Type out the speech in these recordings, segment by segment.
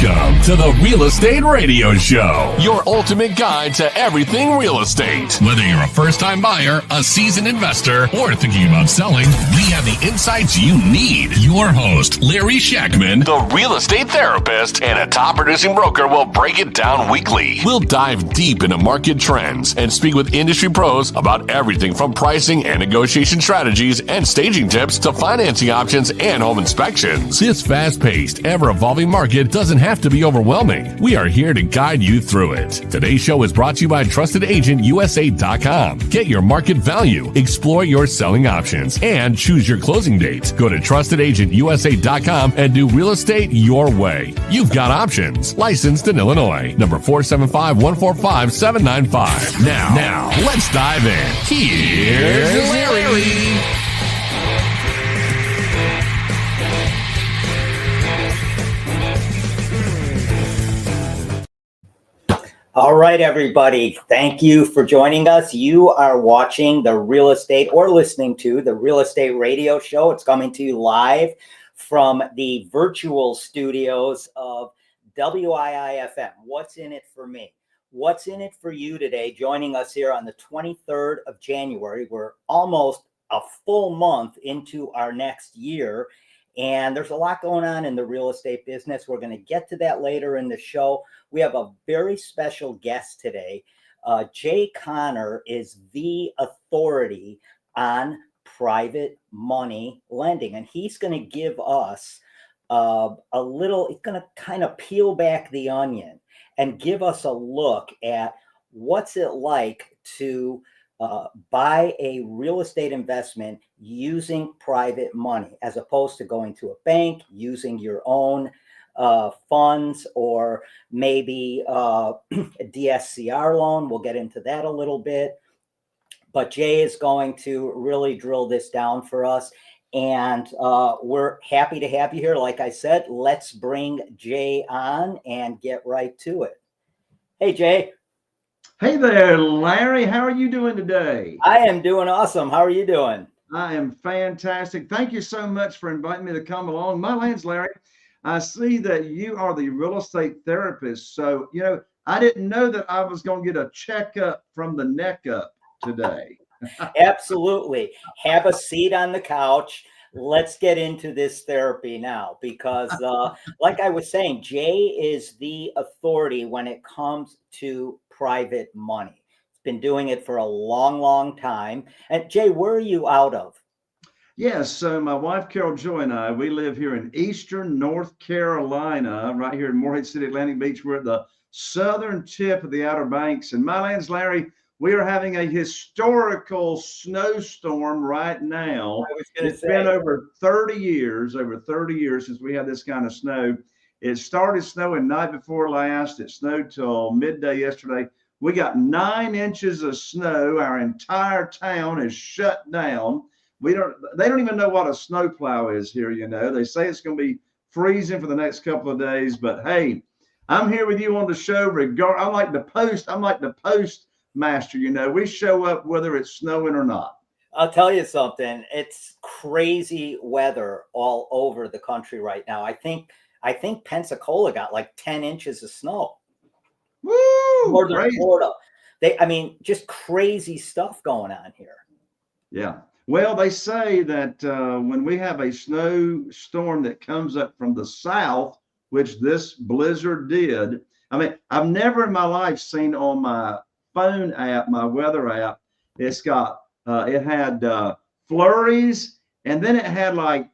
Welcome to the Real Estate Radio Show, your ultimate guide to everything real estate. Whether you're a first-time buyer, a seasoned investor, or thinking about selling, we have the insights you need. Your host, Larry Shakman, the real estate therapist and a top-producing broker, will break it down weekly. We'll dive deep into market trends and speak with industry pros about everything from pricing and negotiation strategies and staging tips to financing options and home inspections. This fast-paced, ever-evolving market doesn't have to be overwhelming. We are here to guide you through it. Today's show is brought to you by TrustedAgentUSA.com. Get your market value, explore your selling options, and choose your closing date. Go to TrustedAgentUSA.com and do real estate your way. You've got options. Licensed in Illinois. Number 475-145-795. Now, let's dive in. Here's Larry. All right, everybody. Thank you for joining us. You are watching the Real Estate or listening to the Real Estate Radio Show. It's coming to you live from the virtual studios of WIIFM. What's in it for me? What's in it for you today? Joining us here on the 23rd of January. We're almost a full month into our next year. And there's a lot going on in the real estate business. We're going to get to that later in the show. We have a very special guest today. Jay Connor is the authority on private money lending. And he's going to give us he's going to kind of peel back the onion and give us a look at what's it like to buy a real estate investment using private money, as opposed to going to a bank, using your own funds, or maybe a DSCR loan. We'll get into that a little bit. But Jay is going to really drill this down for us. And we're happy to have you here. Like I said, let's bring Jay on and get right to it. Hey, Jay. Hey there, Larry. How are you doing today? I am doing awesome. How are you doing? I am fantastic. Thank you so much for inviting me to come along. My name's Larry. I see that you are the real estate therapist. So, I didn't know that I was going to get a checkup from the neck up today. Absolutely. Have a seat on the couch. Let's get into this therapy now, because like I was saying, Jay is the authority when it comes to private money. He's been doing it for a long, long time. And Jay, where are you out of? Yes. So my wife, Carol Joy, and I, we live here in Eastern North Carolina, right here in Morehead City, Atlantic Beach. We're at the southern tip of the Outer Banks. And my land's Larry. We are having a historical snowstorm right now. It's been over 30 years since we had this kind of snow. It started snowing night before last. It snowed till midday yesterday. We got 9 inches of snow. Our entire town is shut down. They don't even know what a snowplow is here, They say it's going to be freezing for the next couple of days, but hey, I'm here with you on the show. I'm like the post master, we show up whether it's snowing or not. I'll tell you something. It's crazy weather all over the country right now. I think Pensacola got like 10 inches of snow. Woo! Northern Florida. Just crazy stuff going on here. Yeah. Well, they say that when we have a snowstorm that comes up from the south, which this blizzard did, I've never in my life seen on my phone app, my weather app, it had flurries, and then it had like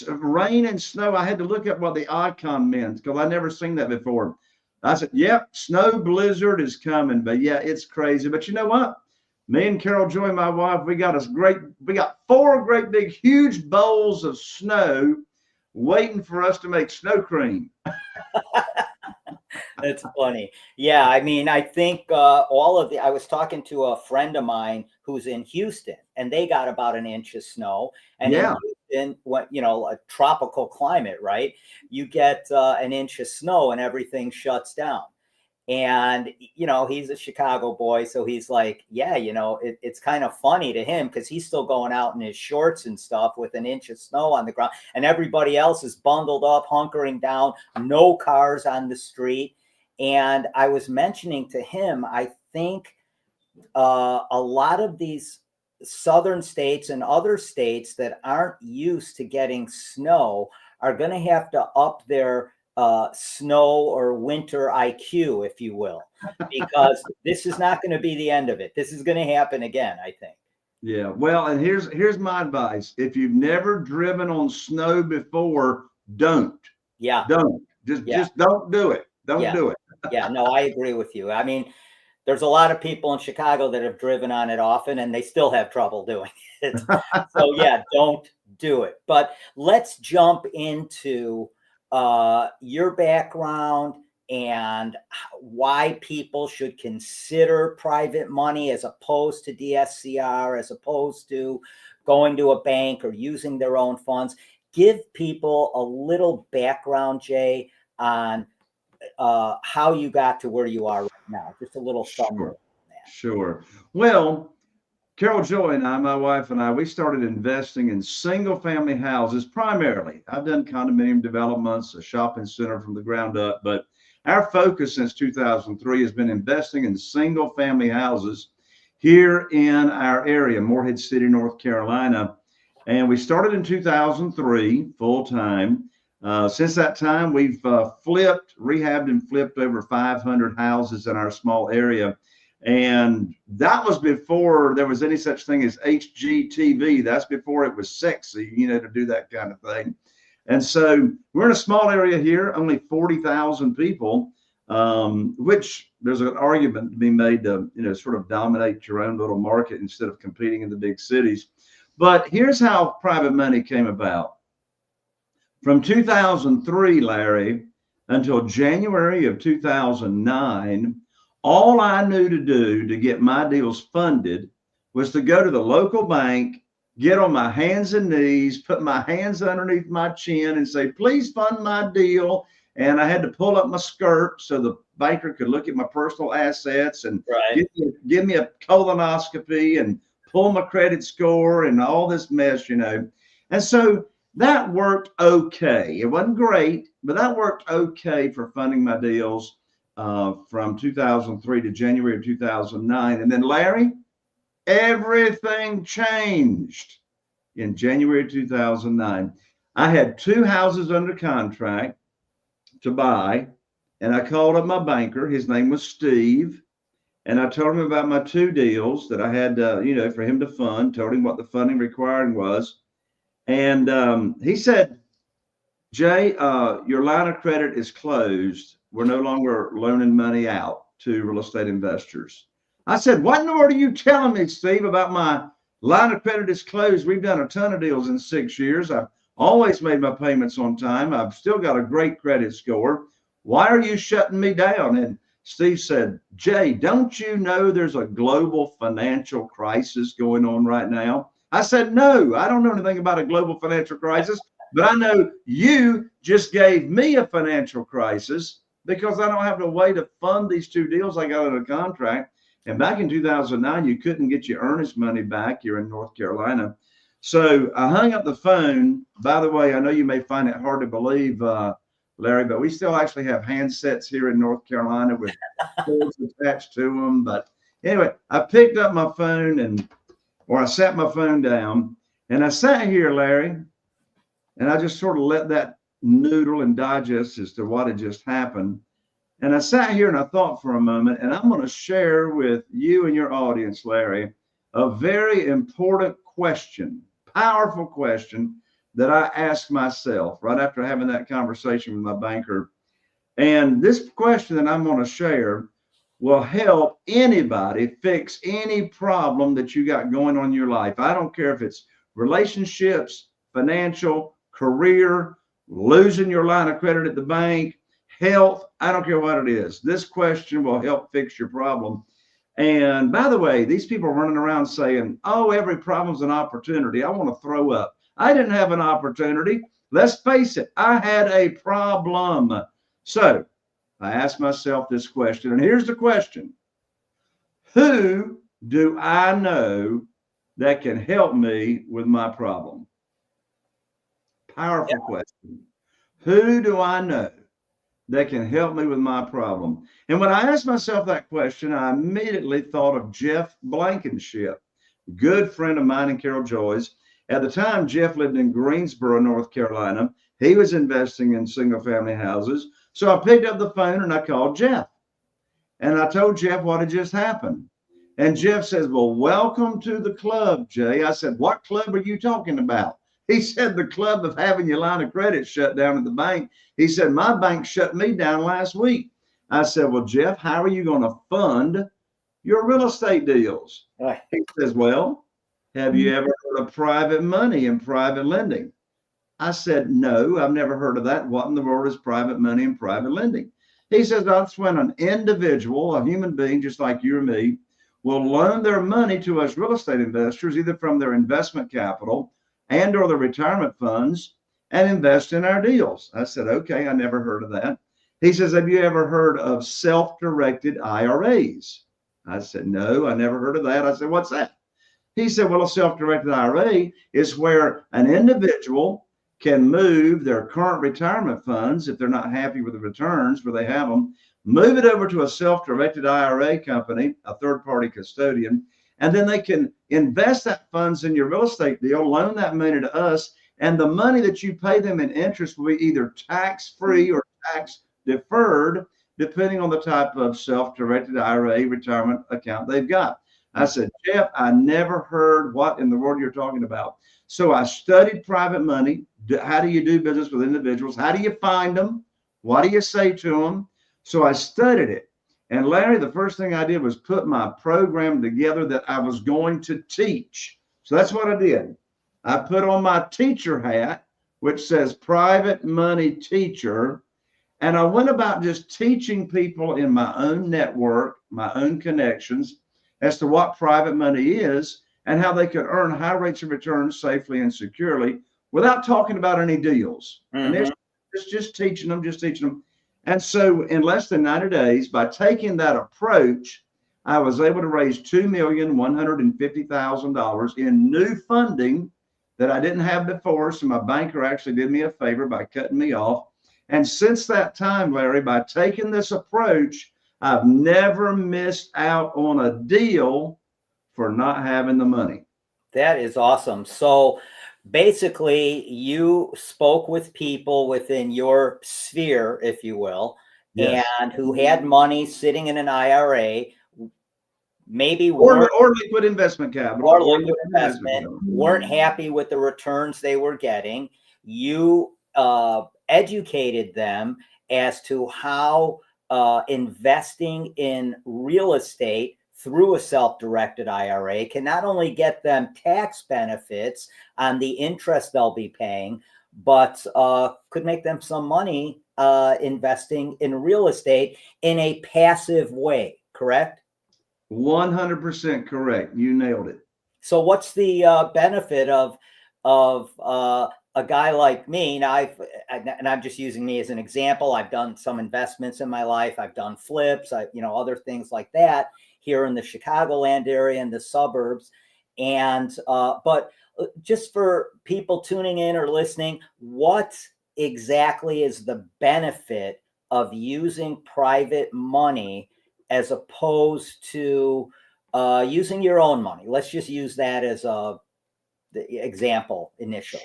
rain and snow. I had to look up what the icon meant because I'd never seen that before. I said, yep, snow blizzard is coming. But yeah, it's crazy. But you know what? Me and Carol Joy, my wife, we got 4 great big huge bowls of snow waiting for us to make snow cream. That's funny. Yeah, I think I was talking to a friend of mine who's in Houston, and they got about 1 inch of snow. And in Houston, a tropical climate, right? You get 1 inch of snow and everything shuts down. And, he's a Chicago boy. So he's like, yeah, it's kind of funny to him because he's still going out in his shorts and stuff with an inch of snow on the ground. And everybody else is bundled up, hunkering down, no cars on the street. And I was mentioning to him, I think a lot of these southern states and other states that aren't used to getting snow are going to have to up their snow or winter IQ, if you will, because this is not going to be the end of it. This is going to happen again, I think. Yeah. Well, and here's my advice. If you've never driven on snow before, don't. Yeah. Don't. Just don't do it. Don't do it. Yeah. No, I agree with you. I mean, there's a lot of people in Chicago that have driven on it often and they still have trouble doing it. So yeah, don't do it. But let's jump into your background and why people should consider private money as opposed to DSCR, as opposed to going to a bank or using their own funds. Give people a little background, Jay, on how you got to where you are right now. Just a little summary. Sure. Well, Carol Joy and I, my wife and I, we started investing in single family houses primarily. I've done condominium developments, a shopping center from the ground up, but our focus since 2003 has been investing in single family houses here in our area, Morehead City, North Carolina. And we started in 2003 full time. Since that time, we've rehabbed and flipped over 500 houses in our small area. And that was before there was any such thing as HGTV. That's before it was sexy, to do that kind of thing. And so we're in a small area here, only 40,000 people, which there's an argument to be made to, sort of dominate your own little market instead of competing in the big cities. But here's how private money came about. From 2003, Larry, until January of 2009, all I knew to do to get my deals funded was to go to the local bank, get on my hands and knees, put my hands underneath my chin and say, please fund my deal. And I had to pull up my skirt so the banker could look at my personal assets and give me a colonoscopy and pull my credit score and all this mess, And so that worked okay. It wasn't great, but that worked okay for funding my deals from 2003 to January of 2009. And then, Larry, everything changed in January of 2009. I had 2 houses under contract to buy, and I called up my banker. His name was Steve. And I told him about my 2 deals that I had, for him to fund, told him what the funding required was. And he said, Jay, your line of credit is closed. We're no longer loaning money out to real estate investors. I said, what in the world are you telling me, Steve, about my line of credit is closed? We've done a ton of deals in 6 years. I've always made my payments on time. I've still got a great credit score. Why are you shutting me down? And Steve said, Jay, don't you know there's a global financial crisis going on right now? I said, no, I don't know anything about a global financial crisis, but I know you just gave me a financial crisis because I don't have a way to fund these 2 deals I got under contract. And back in 2009, you couldn't get your earnest money back here in North Carolina. So I hung up the phone. By the way, I know you may find it hard to believe, Larry, but we still actually have handsets here in North Carolina with cords attached to them. But anyway, I picked up my phone I sat my phone down and I sat here, Larry, and I just sort of let that noodle and digest as to what had just happened. And I sat here and I thought for a moment, and I'm going to share with you and your audience, Larry, a very important question, powerful question that I asked myself right after having that conversation with my banker. And this question that I'm going to share will help anybody fix any problem that you got going on in your life. I don't care if it's relationships, financial, career, losing your line of credit at the bank, health, I don't care what it is. This question will help fix your problem. And by the way, these people are running around saying, oh, every problem's an opportunity. I want to throw up. I didn't have an opportunity. Let's face it, I had a problem. So I asked myself this question, and here's the question. Who do I know that can help me with my problem? Powerful question. Who do I know that can help me with my problem? And when I asked myself that question, I immediately thought of Jeff Blankenship, good friend of mine and Carol Joy's. At the time, Jeff lived in Greensboro, North Carolina. He was investing in single family houses. So I picked up the phone and I called Jeff. And I told Jeff what had just happened. And Jeff says, well, welcome to the club, Jay. I said, what club are you talking about? He said, the club of having your line of credit shut down at the bank. He said, my bank shut me down last week. I said, well, Jeff, how are you going to fund your real estate deals? Right. He says, well, have you ever heard of private money and private lending? I said, no, I've never heard of that. What in the world is private money and private lending? He says, that's when an individual, a human being just like you or me, will loan their money to us real estate investors, either from their investment capital and or their retirement funds, and invest in our deals. I said, okay, I never heard of that. He says, have you ever heard of self-directed IRAs? I said, no, I never heard of that. I said, what's that? He said, well, a self-directed IRA is where an individual can move their current retirement funds, if they're not happy with the returns where they have them, move it over to a self-directed IRA company, a third-party custodian, and then they can invest that funds in your real estate deal, loan that money to us, and the money that you pay them in interest will be either tax-free or tax-deferred, depending on the type of self-directed IRA retirement account they've got. I said, Jeff, I never heard what in the world you're talking about. So I studied private money. How do you do business with individuals? How do you find them? What do you say to them? So I studied it. And Larry, the first thing I did was put my program together that I was going to teach. So that's what I did. I put on my teacher hat, which says private money teacher. And I went about just teaching people in my own network, my own connections, as to what private money is and how they could earn high rates of return safely and securely without talking about any deals. And it's just teaching them. And so in less than 90 days, by taking that approach, I was able to raise $2,150,000 in new funding that I didn't have before. So my banker actually did me a favor by cutting me off. And since that time, Larry, by taking this approach, I've never missed out on a deal for not having the money. That is awesome. So basically, you spoke with people within your sphere, if you will, Yes. and who had money sitting in an IRA, maybe or liquid investment capital, or liquid investment, weren't happy with the returns they were getting. You educated them as to how investing in real estate through a self-directed IRA can not only get them tax benefits on the interest they'll be paying, but could make them some money investing in real estate in a passive way, correct? 100% correct. You nailed it. So what's the benefit of a guy like me? Now, I'm just using me as an example. I've done some investments in my life. I've done flips, other things like that here in the Chicagoland area and the suburbs. And but just for people tuning in or listening, what exactly is the benefit of using private money as opposed to using your own money? Let's just use that as the example initially.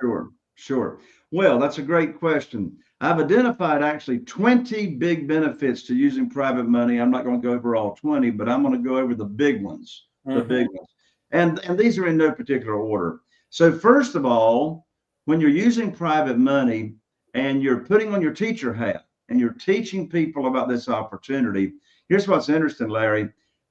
Sure. Well, that's a great question. I've identified actually 20 big benefits to using private money. I'm not going to go over all 20, but I'm going to go over the big ones. The big ones. And these are in no particular order. So first of all, when you're using private money and you're putting on your teacher hat and you're teaching people about this opportunity, here's what's interesting, Larry.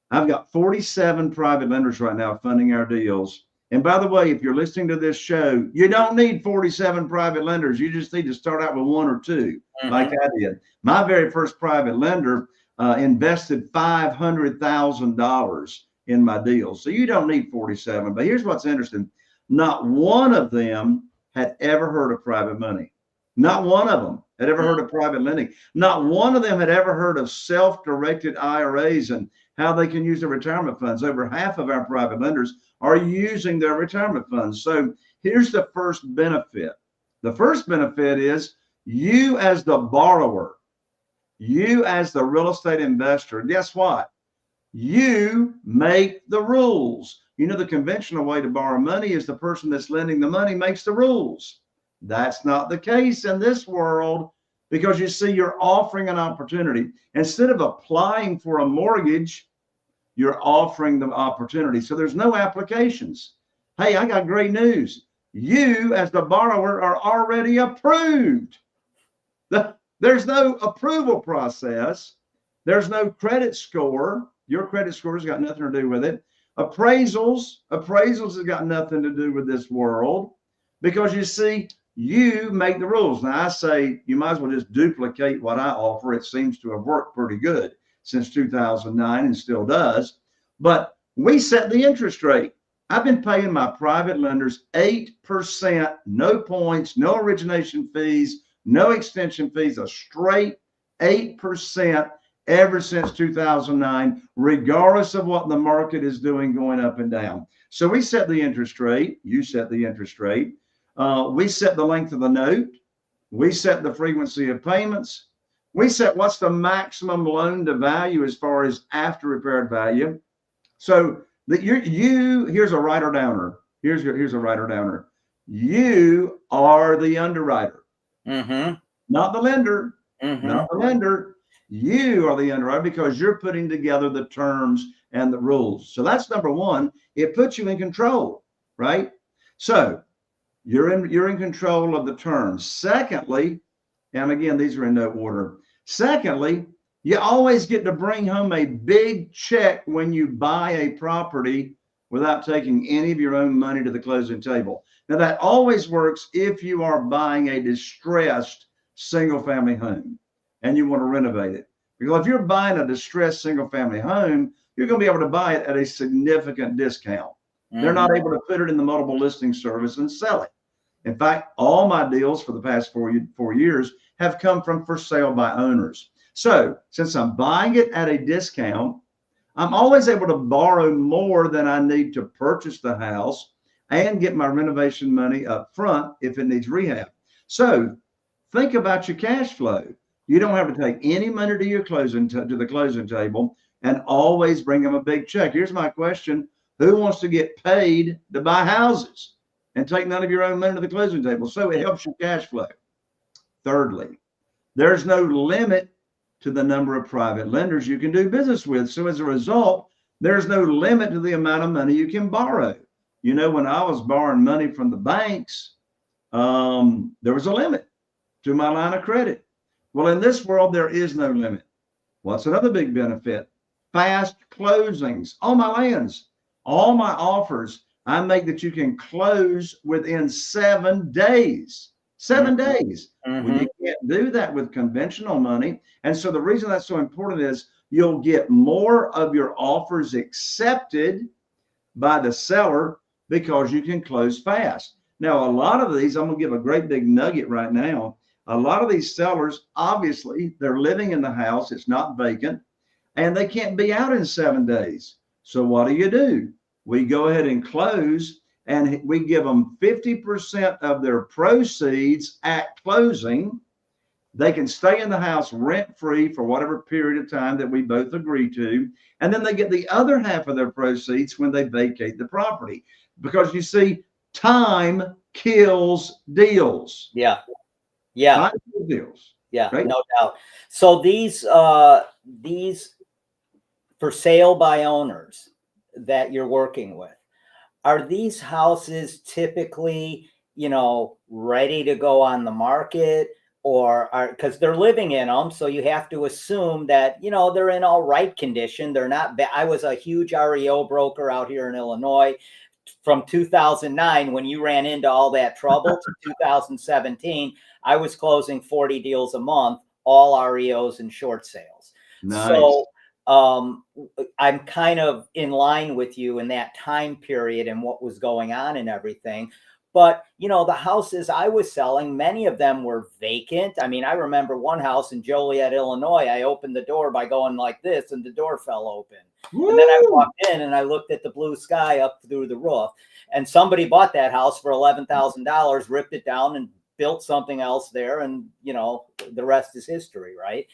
I've got 47 private lenders right now funding our deals. And by the way, if you're listening to this show, you don't need 47 private lenders. You just need to start out with one or two, like I did. My very first private lender invested $500,000 in my deals. So you don't need 47. But here's what's interesting. Not one of them had ever heard of private money. Not one of them had ever heard of private lending. Not one of them had ever heard of self-directed IRAs and how they can use their retirement funds. Over half of our private lenders are using their retirement funds. So here's the first benefit. The first benefit is you as the borrower, you as the real estate investor, guess what? You make the rules. You know, the conventional way to borrow money is the person that's lending the money makes the rules. That's not the case in this world, because you see, you're offering an opportunity. Instead of applying for a mortgage, you're offering the opportunity. So there's no applications. Hey, I got great news. You as the borrower are already approved. There's no approval process. There's no credit score. Your credit score has got nothing to do with it. Appraisals has got nothing to do with this world, because you see, you make the rules. Now I say you might as well just duplicate what I offer. It seems to have worked pretty good since 2009 and still does. But we set the interest rate. I've been paying my private lenders 8%, no points, no origination fees, no extension fees, a straight 8% ever since 2009, regardless of what the market is doing going up and down. So we set the interest rate. You set the interest rate. We set the length of the note. We set the frequency of payments. We set what's the maximum loan to value as far as after repaired value. So that here's a writer downer. Here's a writer downer. You are the underwriter, not the lender, not the lender. You are the underwriter, because you're putting together the terms and the rules. So that's number one. It puts you in control, right? So you're in control of the terms. Secondly, and again, these are in no order. Secondly, you always get to bring home a big check when you buy a property without taking any of your own money to the closing table. Now that always works if you are buying a distressed single family home and you want to renovate it. Because if you're buying a distressed single family home, you're going to be able to buy it at a significant discount. They're not able to put it in the multiple listing service and sell it. In fact, all my deals for the past 4 years have come from for sale by owners. So since I'm buying it at a discount, I'm always able to borrow more than I need to purchase the house and get my renovation money up front if it needs rehab. So think about your cash flow. You don't have to take any money to your to the closing table, and always bring them a big check. Here's my question. Who wants to get paid to buy houses and take none of your own money to the closing table? So it helps your cash flow. Thirdly, there's no limit to the number of private lenders you can do business with. So as a result, there's no limit to the amount of money you can borrow. You know, when I was borrowing money from the banks, there was a limit to my line of credit. Well, in this world, there is no limit. What's another big benefit? Fast closings. All my lands, all my offers, I make that you can close within 7 days. 7 days. Well, you can't do that with conventional money. And so the reason that's so important is you'll get more of your offers accepted by the seller because you can close fast. Now, a lot of these, I'm going to give a great big nugget right now. A lot of these sellers, obviously, they're living in the house. It's not vacant, and they can't be out in 7 days. So what do? We go ahead and close, and we give them 50% of their proceeds at closing. They can stay in the house rent-free for whatever period of time that we both agree to. And then they get the other half of their proceeds when they vacate the property. Because you see, time kills deals. Yeah. Time kills deals. Yeah, right? No doubt. So these for sale by owners that you're working with, are these houses typically, ready to go on the market, or are, because they're living in them, so you have to assume that, they're in all right condition. They're not bad. I was a huge REO broker out here in Illinois from 2009 when you ran into all that trouble to 2017. I was closing 40 deals a month, all REOs and short sales. Nice. So I'm kind of in line with you in that time period and what was going on and everything. But, you know, the houses I was selling, many of them were vacant. I mean, I remember one house in Joliet, Illinois. I opened the door by going like this, and the door fell open. Woo! And then I walked in and I looked at the blue sky up through the roof. And somebody bought that house for $11,000, ripped it down and built something else there. And, you know, the rest is history, right?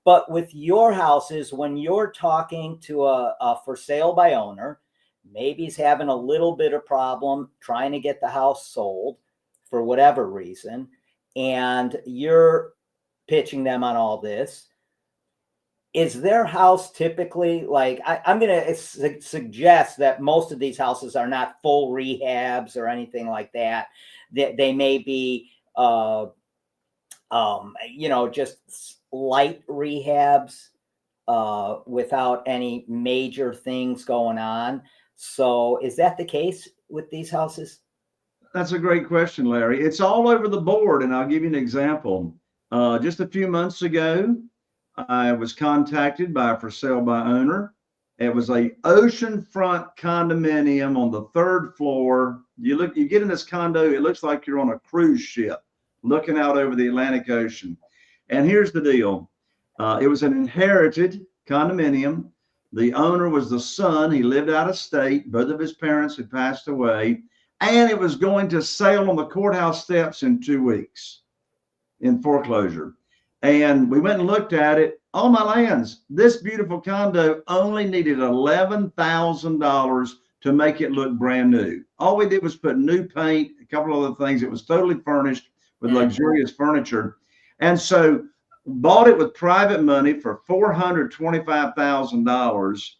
But with your houses, when you're talking to a for sale by owner, maybe he's having a little bit of problem trying to get the house sold for whatever reason, and you're pitching them on all this. Is their house typically like, I'm going to suggest that most of these houses are not full rehabs or anything like that. They may be, you know, just light rehabs without any major things going on. So is that the case with these houses? That's a great question, Larry. It's all over the board, and I'll give you an example. Just a few months ago, I was contacted by a for sale by owner. It was a oceanfront condominium on the 3rd floor. You get in this condo, it looks like you're on a cruise ship looking out over the Atlantic Ocean. And here's the deal. It was an inherited condominium. The owner was the son. He lived out of state. Both of his parents had passed away. And it was going to sell on the courthouse steps in 2 weeks in foreclosure. And we went and looked at it. Oh, my lands, this beautiful condo only needed $11,000 to make it look brand new. All we did was put new paint, a couple other things. It was totally furnished with luxurious furniture. And so bought it with private money for $425,000,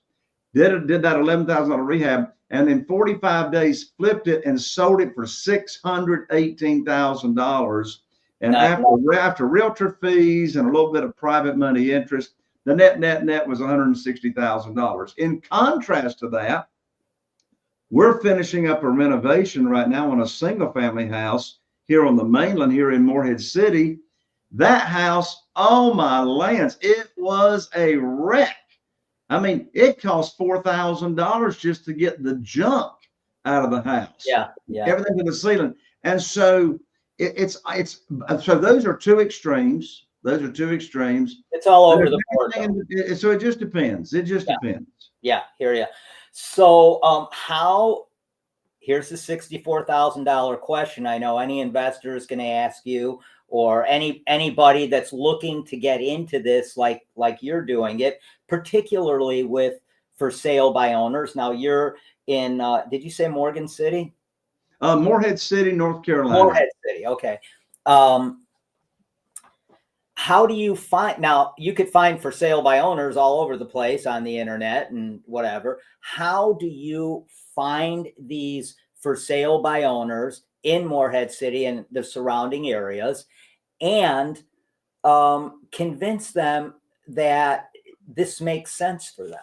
did that $11,000 rehab, and in 45 days flipped it and sold it for $618,000. And after realtor fees and a little bit of private money interest, the net was $160,000. In contrast to that, we're finishing up a renovation right now on a single family house here on the mainland here in Morehead City. That house, oh my lands, it was a wreck. I mean, it cost $4,000 just to get the junk out of the house. Yeah. Everything to the ceiling. And so so those are two extremes. It's all over the board. So it just depends. Depends. Yeah, hear you. So here's the $64,000 question. I know any investor is going to ask you, or anybody that's looking to get into this like you're doing it, particularly with for sale by owners. Now you're in, did you say Morgan City? Morehead City, North Carolina. Morehead City, okay. How do you find, now you could find for sale by owners all over the place on the internet and whatever. How do you find these for sale by owners in Morehead City and the surrounding areas, and convince them that this makes sense for them?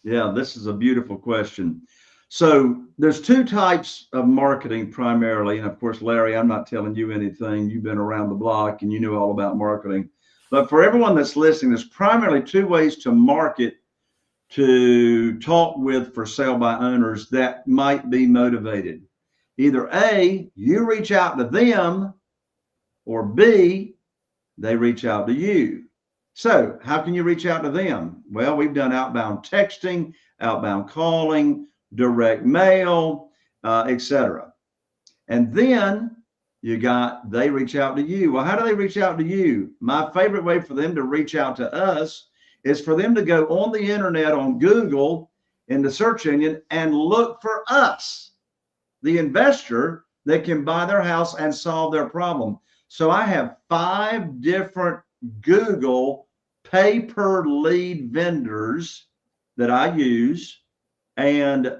Yeah, this is a beautiful question. So there's two types of marketing primarily. And of course, Larry, I'm not telling you anything. You've been around the block and you know all about marketing. But for everyone that's listening, there's primarily two ways to market, to talk with for sale by owners that might be motivated. Either A, you reach out to them, or B, they reach out to you. So how can you reach out to them? Well, we've done outbound texting, outbound calling, direct mail, etc. And then they reach out to you. Well, how do they reach out to you? My favorite way for them to reach out to us is for them to go on the internet, on Google, in the search engine, and look for us, the investor that can buy their house and solve their problem. So I have 5 different Google pay-per-lead vendors that I use. And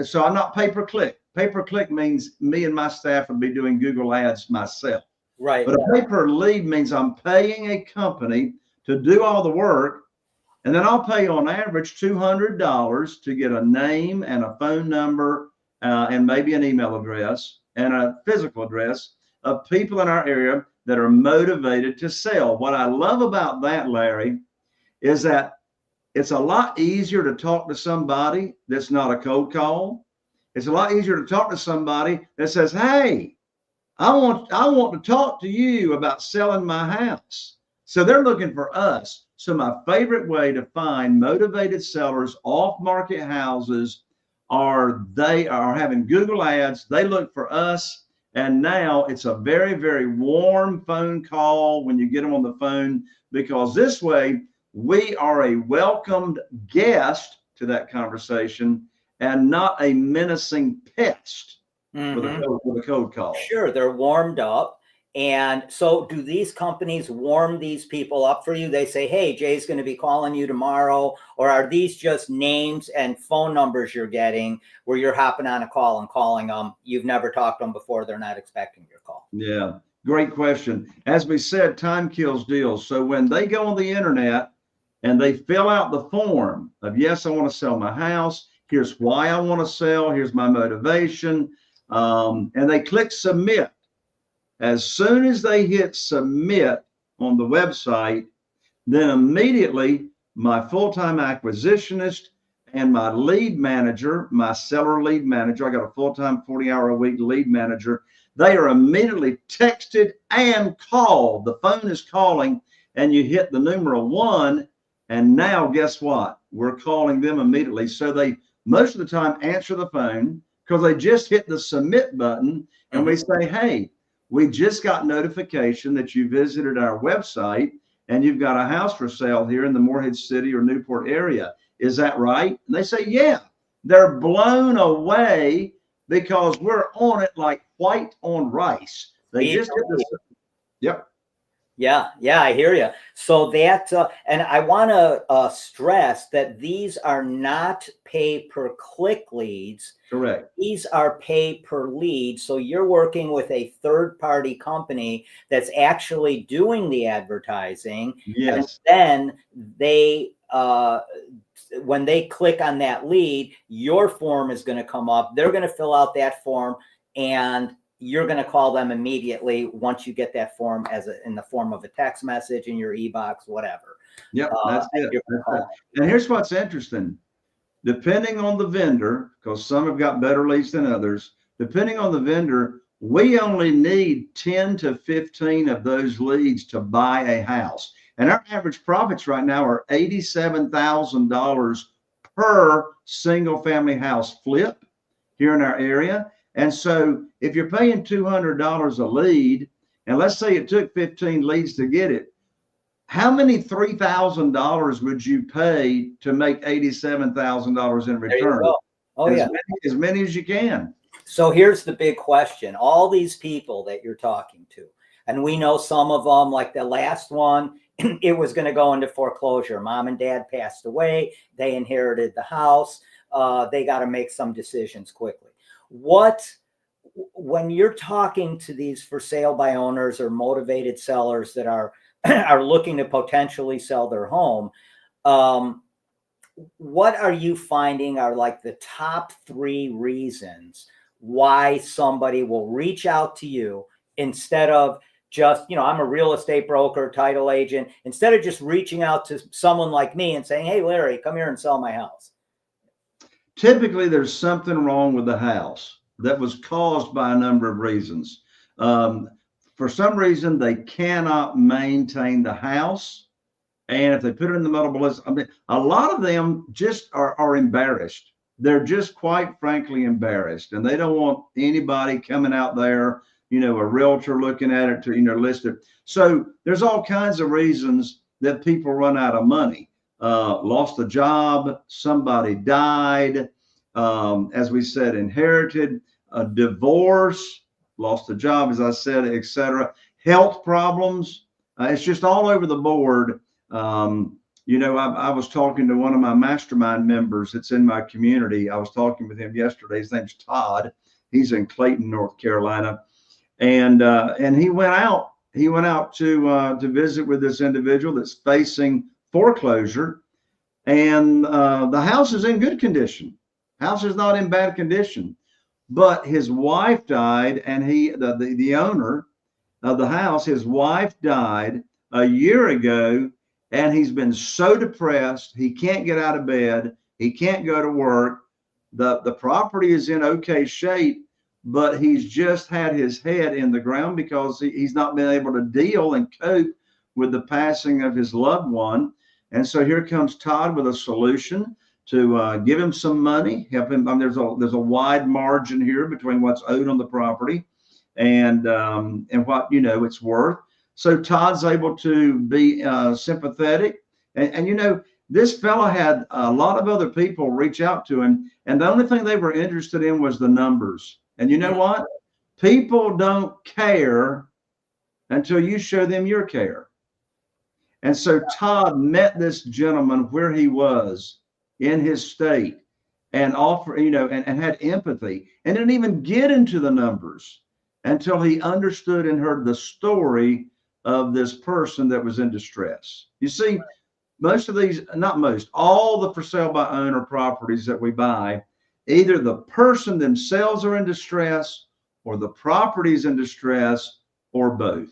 so I'm not pay-per-click. Pay-per-click means me and my staff would be doing Google ads myself. Right. But a pay-per-lead means I'm paying a company to do all the work, and then I'll pay on average $200 to get a name and a phone number and maybe an email address and a physical address of people in our area that are motivated to sell. What I love about that, Larry, is that it's a lot easier to talk to somebody that's not a cold call. It's a lot easier to talk to somebody that says, hey, I want to talk to you about selling my house. So they're looking for us. So my favorite way to find motivated sellers off market houses are they are having Google ads. They look for us. And now it's a very, very warm phone call when you get them on the phone, because this way we are a welcomed guest to that conversation and not a menacing pest with a cold call. Sure, they're warmed up. And so do these companies warm these people up for you? They say, hey, Jay's going to be calling you tomorrow. Or are these just names and phone numbers you're getting where you're hopping on a call and calling them? You've never talked to them before. They're not expecting your call. Yeah, great question. As we said, time kills deals. So when they go on the internet and they fill out the form of, yes, I want to sell my house. Here's why I want to sell. Here's my motivation. And they click submit. As soon as they hit submit on the website, then immediately my full-time acquisitionist and my lead manager, my seller lead manager, I got a full-time 40-hour-a-week lead manager, they are immediately texted and called. The phone is calling and you hit the numeral 1, and now guess what? We're calling them immediately. So they most of the time answer the phone because they just hit the submit button, and we say, hey, we just got notification that you visited our website and you've got a house for sale here in the Morehead City or Newport area. Is that right? And they say, yeah. They're blown away because we're on it like white on rice. They just hit the, yep. Yeah, I hear you. So that, and I want to stress that these are not pay per click leads. Correct. These are pay per lead. So you're working with a third party company that's actually doing the advertising. Yes. And then they, when they click on that lead, your form is going to come up. They're going to fill out that form, and you're going to call them immediately once you get that form in the form of a text message in your e-box, whatever. Yep, that's it. And here's what's interesting. Depending on the vendor, because some have got better leads than others, depending on the vendor, we only need 10 to 15 of those leads to buy a house. And our average profits right now are $87,000 per single family house flip here in our area. And so if you're paying $200 a lead, and let's say it took 15 leads to get it, how many $3,000 would you pay to make $87,000 in return? Oh, yeah. As many as you can. So here's the big question. All these people that you're talking to, and we know some of them, like the last one, it was going to go into foreclosure. Mom and dad passed away. They inherited the house. They got to make some decisions quickly. When you're talking to these for sale by owners or motivated sellers that are looking to potentially sell their home, what are you finding are like the top 3 reasons why somebody will reach out to you instead of just, I'm a real estate broker, title agent, instead of just reaching out to someone like me and saying, hey, Larry, come here and sell my house? Typically, there's something wrong with the house that was caused by a number of reasons. For some reason, they cannot maintain the house. And if they put it in the multiple list, I mean, a lot of them just are embarrassed. They're just quite frankly embarrassed, and they don't want anybody coming out there, a realtor looking at it to, list it. So there's all kinds of reasons that people run out of money. Lost a job, somebody died, as we said, inherited, a divorce, lost a job, as I said, etc. Health problems. It's just all over the board. I was talking to one of my mastermind members that's in my community. I was talking with him yesterday. His name's Todd. He's in Clayton, North Carolina, and he went out. He went out to visit with this individual that's facing foreclosure, and the house is in good condition. House is not in bad condition, but his wife died, and the owner of the house, his wife died a year ago, and he's been so depressed he can't get out of bed, he can't go to work. the property is in okay shape, but he's just had his head in the ground because he's not been able to deal and cope with the passing of his loved one. And so here comes Todd with a solution to give him some money, help him. I mean, there's a wide margin here between what's owed on the property and what it's worth. So Todd's able to be sympathetic, and this fellow had a lot of other people reach out to him, and the only thing they were interested in was the numbers. And you know what? People don't care until you show them your care. And so Todd met this gentleman where he was in his state and offered, and had empathy, and didn't even get into the numbers until he understood and heard the story of this person that was in distress. You see, most of these, not most, all the for sale by owner properties that we buy, either the person themselves are in distress or the property's in distress or both.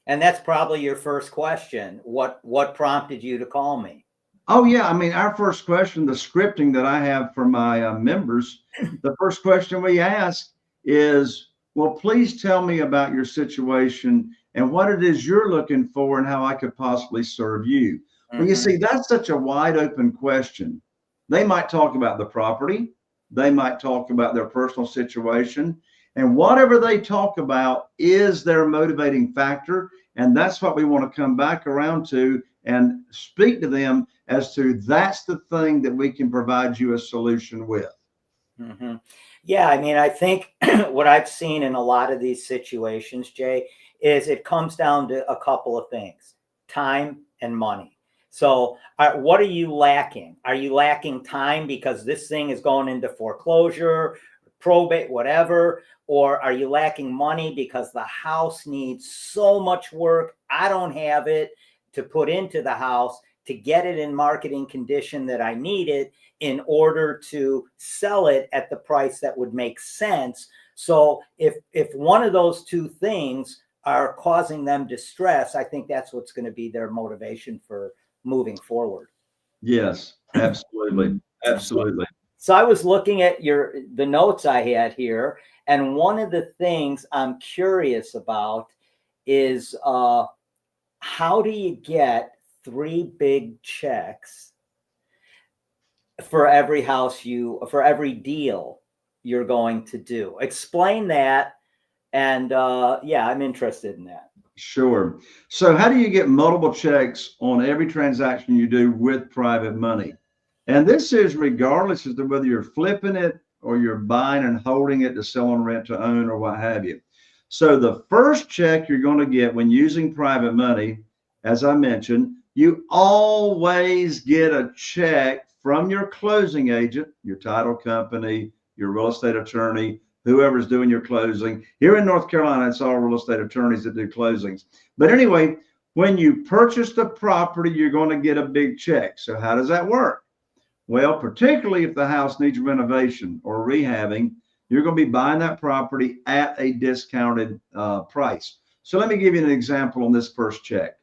And that's probably your first question. What prompted you to call me? Oh, yeah. I mean, our first question, the scripting that I have for my members, the first question we ask is, well, please tell me about your situation and what it is you're looking for and how I could possibly serve you. Well, you see, that's such a wide open question. They might talk about the property. They might talk about their personal situation. And whatever they talk about is their motivating factor. And that's what we want to come back around to and speak to them as to that's the thing that we can provide you a solution with. Mm-hmm. Yeah, I mean, I think what I've seen in a lot of these situations, Jay, is it comes down to a couple of things: time and money. So what are you lacking? Are you lacking time because this thing is going into foreclosure, probate, whatever? Or are you lacking money because the house needs so much work? I don't have it to put into the house to get it in marketing condition that I need it in order to sell it at the price that would make sense. So if one of those two things are causing them distress, I think that's what's going to be their motivation for moving forward. Yes, absolutely. Absolutely. So I was looking at the notes I had here, and one of the things I'm curious about is how do you get 3 big checks for every for every deal you're going to do? Explain that. And yeah, I'm interested in that. Sure. So how do you get multiple checks on every transaction you do with private money? And this is regardless as to whether you're flipping it or you're buying and holding it to sell on rent to own or what have you. So the first check you're going to get when using private money, as I mentioned, you always get a check from your closing agent, your title company, your real estate attorney, whoever's doing your closing. Here in North Carolina, it's all real estate attorneys that do closings. But anyway, when you purchase the property, you're going to get a big check. So how does that work? Well, particularly if the house needs renovation or rehabbing, you're going to be buying that property at a discounted price. So let me give you an example on this first check.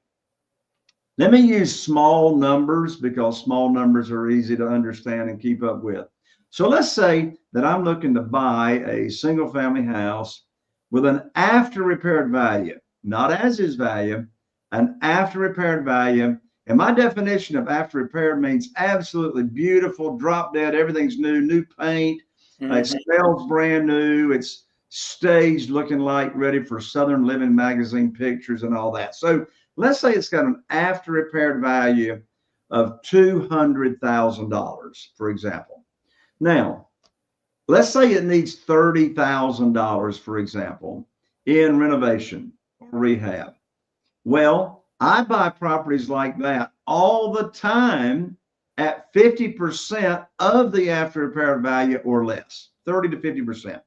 Let me use small numbers because small numbers are easy to understand and keep up with. So let's say that I'm looking to buy a single family house with an after repaired value, not as is value, an after repaired value. And my definition of after repaired means absolutely beautiful, drop dead, everything's new paint. It smells brand new. It's staged, looking like ready for Southern Living magazine pictures and all that. So let's say it's got an after repaired value of $200,000, for example. Now, let's say it needs $30,000, for example, in renovation or rehab. Well, I buy properties like that all the time at 50% of the after repair value or less, 30 to 50%.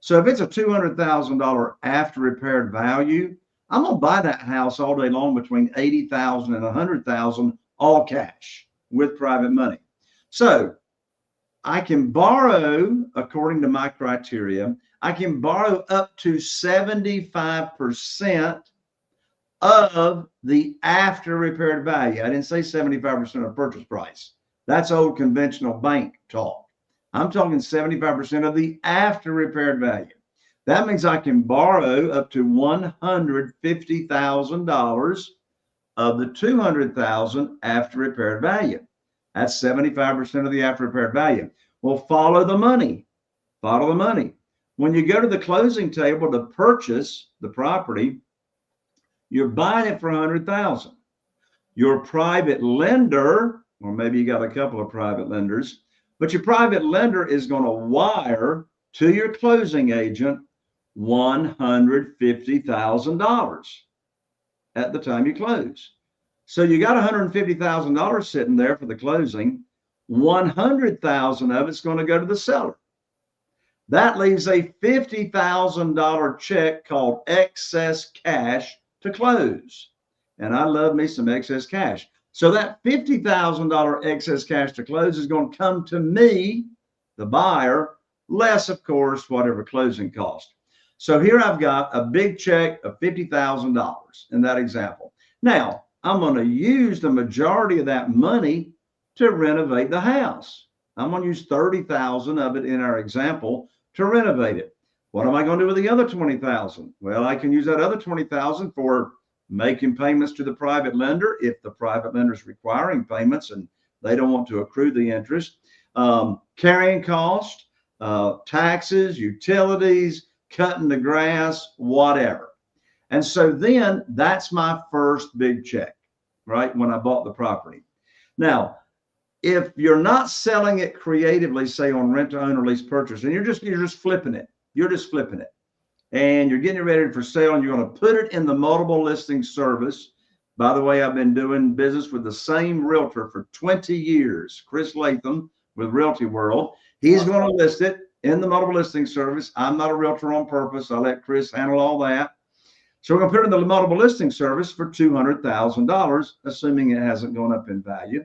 So if it's a $200,000 after repaired value, I'm going to buy that house all day long between $80,000 and $100,000, all cash with private money. So I can borrow, according to my criteria, I can borrow up to 75% of the after repaired value. I didn't say 75% of purchase price. That's old conventional bank talk. I'm talking 75% of the after repaired value. That means I can borrow up to $150,000 of the $200,000 after repaired value. That's 75% of the after repaired value. Well, follow the money. Follow the money. When you go to the closing table to purchase the property, you're buying it for $100,000. Your private lender, or maybe you got a couple of private lenders, but your private lender is going to wire to your closing agent $150,000 at the time you close. So you got $150,000 sitting there for the closing. 100,000 of it's going to go to the seller. That leaves a $50,000 check called excess cash to close. And I love me some excess cash. So that $50,000 excess cash to close is going to come to me, the buyer, less, of course, whatever closing cost. So here I've got a big check of $50,000 in that example. Now, I'm going to use the majority of that money to renovate the house. I'm going to use $30,000 of it in our example to renovate it. What am I going to do with the other $20,000? Well, I can use that other $20,000 for making payments to the private lender if the private lender is requiring payments and they don't want to accrue the interest, carrying cost, taxes, utilities, cutting the grass, whatever. And so then that's my first big check, right? When I bought the property. Now, if you're not selling it creatively, say on rent to own or lease purchase, and you're just flipping it, and you're getting it ready for sale, and you're going to put it in the multiple listing service. By the way, I've been doing business with the same realtor for 20 years, Chris Latham with Realty World. He's going to list it in the multiple listing service. I'm not a realtor on purpose. I let Chris handle all that. So we're going to put it in the multiple listing service for $200,000, assuming it hasn't gone up in value.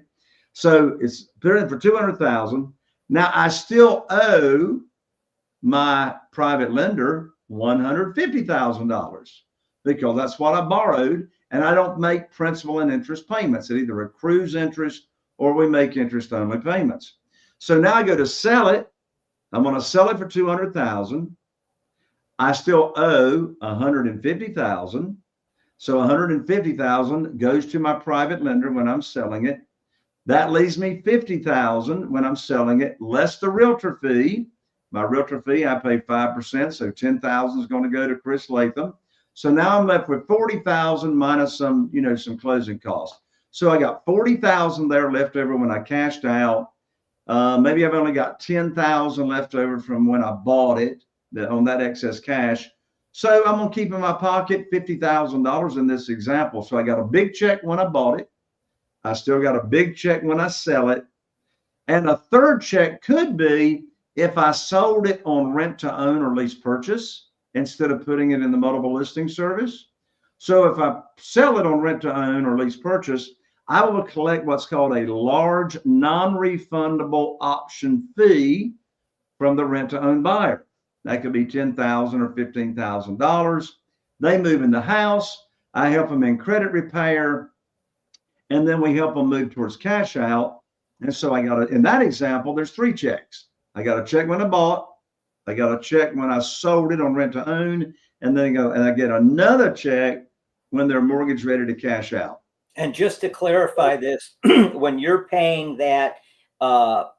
So it's put it in for $200,000. Now I still owe my private lender $150,000 because that's what I borrowed, and I don't make principal and interest payments. It either accrues interest or we make interest only payments. So now I go to sell it. I'm going to sell it for $200,000. I still owe $150,000. So $150,000 goes to my private lender when I'm selling it. That leaves me $50,000 when I'm selling it, less the realtor fee. My realtor fee, I pay 5%, so $10,000 is going to go to Chris Latham. So now I'm left with $40,000 minus some closing costs. So I got $40,000 there left over when I cashed out. Maybe I've only got $10,000 left over from when I bought it on that excess cash. So I'm going to keep in my pocket $50,000 in this example. So I got a big check when I bought it. I still got a big check when I sell it. And a third check could be if I sold it on rent to own or lease purchase instead of putting it in the multiple listing service. So if I sell it on rent to own or lease purchase, I will collect what's called a large non-refundable option fee from the rent to own buyer. That could be $10,000 or $15,000. They move in the house. I help them in credit repair. And then we help them move towards cash out. And so I got in that example, there's three checks. I got a check when I bought. I got a check when I sold it on rent to own. And then I get another check when they're mortgage ready to cash out. And just to clarify this, when you're paying that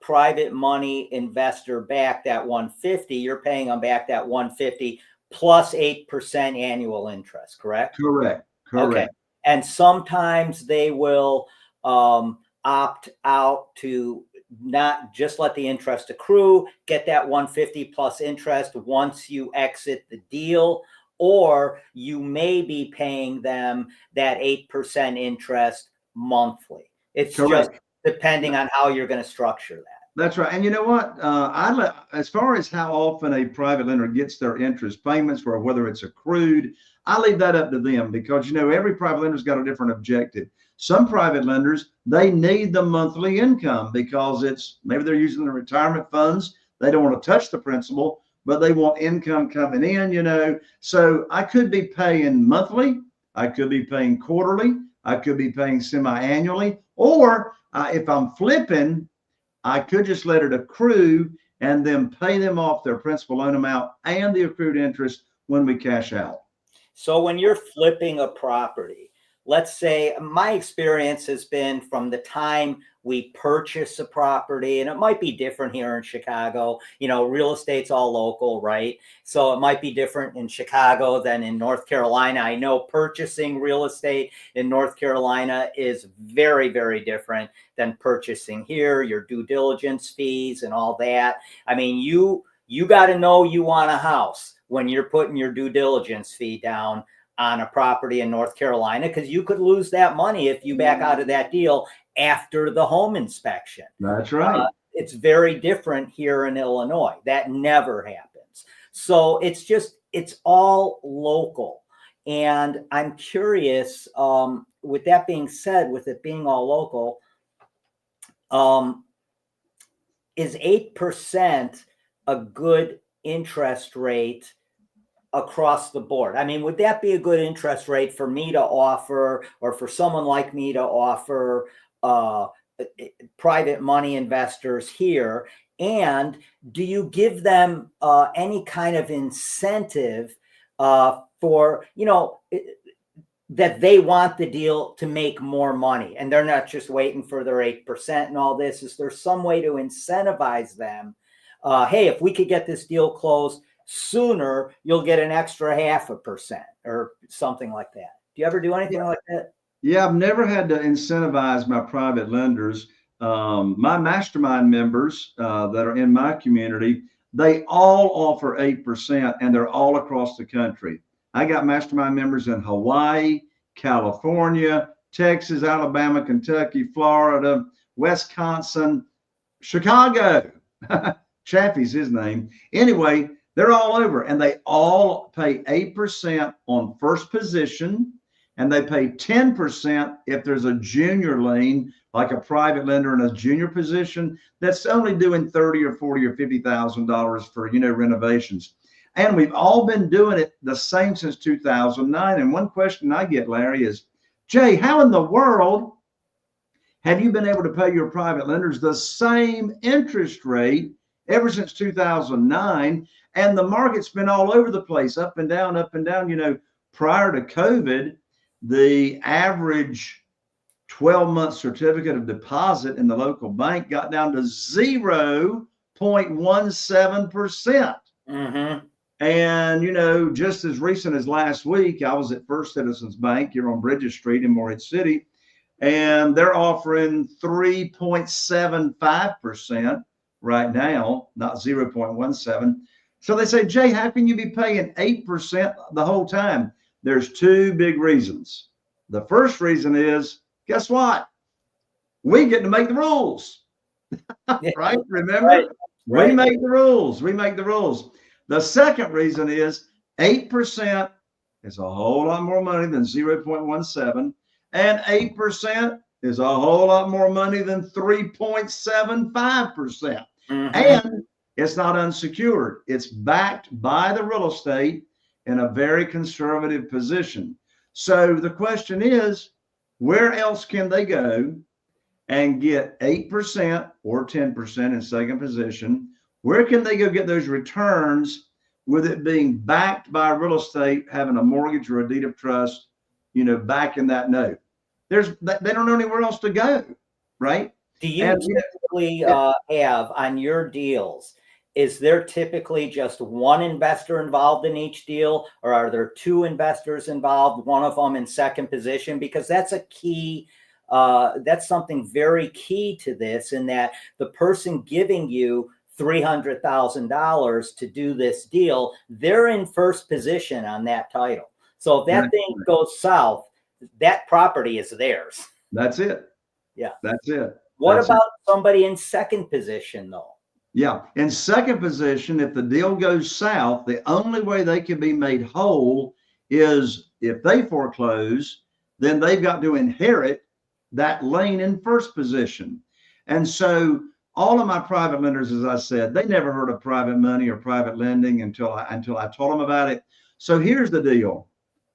private money investor back that $150, you're paying them back that $150 plus 8% annual interest, correct? Correct. Okay. And sometimes they will opt out to not just let the interest accrue, get that $150 plus interest once you exit the deal, or you may be paying them that 8% interest monthly. It's correct. Just depending on how you're going to structure that. That's right. And you know what? As far as how often a private lender gets their interest payments, or whether it's accrued, I leave that up to them because, every private lender's got a different objective. Some private lenders, they need the monthly income because maybe they're using the retirement funds. They don't want to touch the principal, but they want income coming in, So I could be paying monthly. I could be paying quarterly. I could be paying semi-annually. Or if I'm flipping, I could just let it accrue and then pay them off their principal loan amount and the accrued interest when we cash out. So when you're flipping a property, let's say my experience has been from the time we purchase a property, and it might be different here in Chicago. You know, real estate's all local, right? So it might be different in Chicago than in North Carolina. I know purchasing real estate in North Carolina is very, very different than purchasing here, your due diligence fees and all that. I mean, you got to know you want a house when you're putting your due diligence fee down on a property in North Carolina, because you could lose that money if you back out of that deal after the home inspection. That's right. It's very different here in Illinois. That never happens. So it's all local. And I'm curious, with that being said, with it being all local, is 8% a good interest rate across the board? I mean, would that be a good interest rate for me to offer, or for someone like me to offer private money investors here? And do you give them any kind of incentive for, you know, that they want the deal to make more money and they're not just waiting for their 8% and all this? Is there some way to incentivize them? Hey, if we could get this deal closed sooner, you'll get an extra 0.5% or something like that. Do you ever do anything like that? Yeah, I've never had to incentivize my private lenders. My mastermind members that are in my community, they all offer 8%, and they're all across the country. I got mastermind members in Hawaii, California, Texas, Alabama, Kentucky, Florida, Wisconsin, Chicago. Chaffee's his name. Anyway, they're all over, and they all pay 8% on first position, and they pay 10% if there's a junior lien, like a private lender in a junior position that's only doing $30 or $40 or $50,000 for, you know, renovations. And we've all been doing it the same since 2009. And one question I get, Larry, is, Jay, how in the world have you been able to pay your private lenders the same interest rate ever since 2009? And the market's been all over the place, up and down, up and down. You know, prior to COVID, the average 12-month certificate of deposit in the local bank got down to 0.17%. Mm-hmm. And, you know, just as recent as last week, I was at First Citizens Bank here on Bridges Street in Morehead City, and they're offering 3.75% right now, not 0.17. So they say, Jay, how can you be paying 8% the whole time? There's two big reasons. The first reason is, guess what? We get to make the rules, right? Remember, Right. We make the rules. We make the rules. The second reason is 8% is a whole lot more money than 0.17, and 8% is a whole lot more money than 3.75%. Mm-hmm. And it's not unsecured. It's backed by the real estate in a very conservative position. So the question is, where else can they go and get 8% or 10% in second position? Where can they go get those returns with it being backed by real estate, having a mortgage or a deed of trust, you know, backing that note? They don't know anywhere else to go, right? Do you typically have on your deals, is there typically just one investor involved in each deal, or are there two investors involved, one of them in second position? Because that's a key, that's something very key to this, in that the person giving you $300,000 to do this deal, they're in first position on that title. So if that thing goes south, that property is theirs. That's it. Yeah. That's it. What about somebody in second position, though? Yeah. In second position, if the deal goes south, the only way they can be made whole is if they foreclose, then they've got to inherit that lien in first position. And so all of my private lenders, as I said, they never heard of private money or private lending until I told them about it. So here's the deal.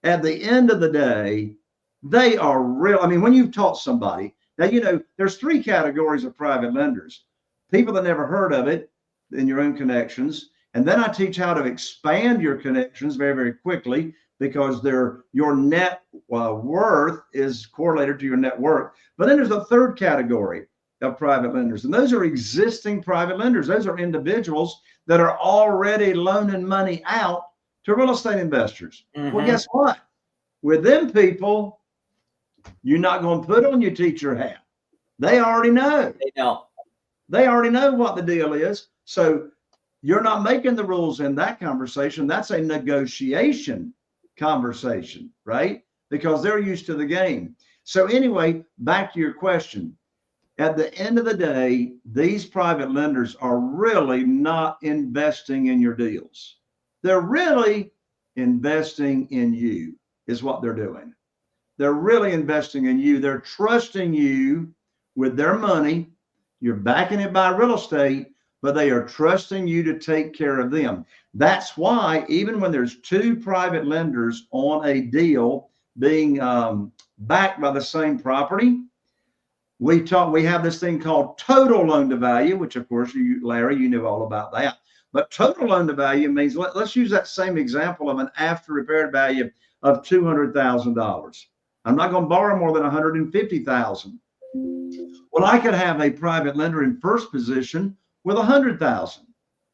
At the end of the day, they are real. I mean, when you've taught somebody, now, you know, there's three categories of private lenders. People that never heard of it, in your own connections. And then I teach how to expand your connections very, very quickly, because your net worth is correlated to your net worth. But then there's a third category of private lenders, and those are existing private lenders. Those are individuals that are already loaning money out to real estate investors. Well, guess what? With them people, you're not going to put on your teacher hat. They already know. They already know what the deal is. So you're not making the rules in that conversation. That's a negotiation conversation, right? Because they're used to the game. So anyway, back to your question. At the end of the day, these private lenders are really not investing in your deals. They're really investing in you, is what they're doing. They're really investing in you. They're trusting you with their money. You're backing it by real estate, but they are trusting you to take care of them. That's why even when there's two private lenders on a deal being backed by the same property, we have this thing called total loan to value, which of course Larry, you knew all about that. But total loan to value means, let's use that same example of an after repaired value of $200,000. I'm not going to borrow more than $150,000. Well, I could have a private lender in first position with $100,000.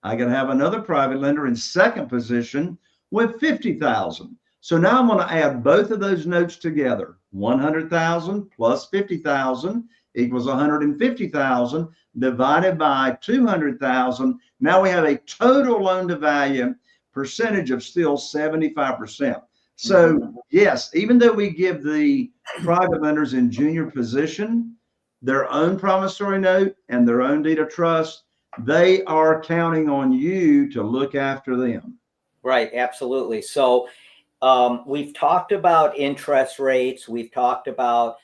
I could have another private lender in second position with $50,000. So now I'm going to add both of those notes together. 100,000 plus 50,000 equals 150,000 divided by 200,000. Now we have a total loan to value percentage of still 75%. So yes, even though we give the private lenders in junior position their own promissory note and their own deed of trust, they are counting on you to look after them. Right, absolutely. So we've talked about interest rates. We've talked about,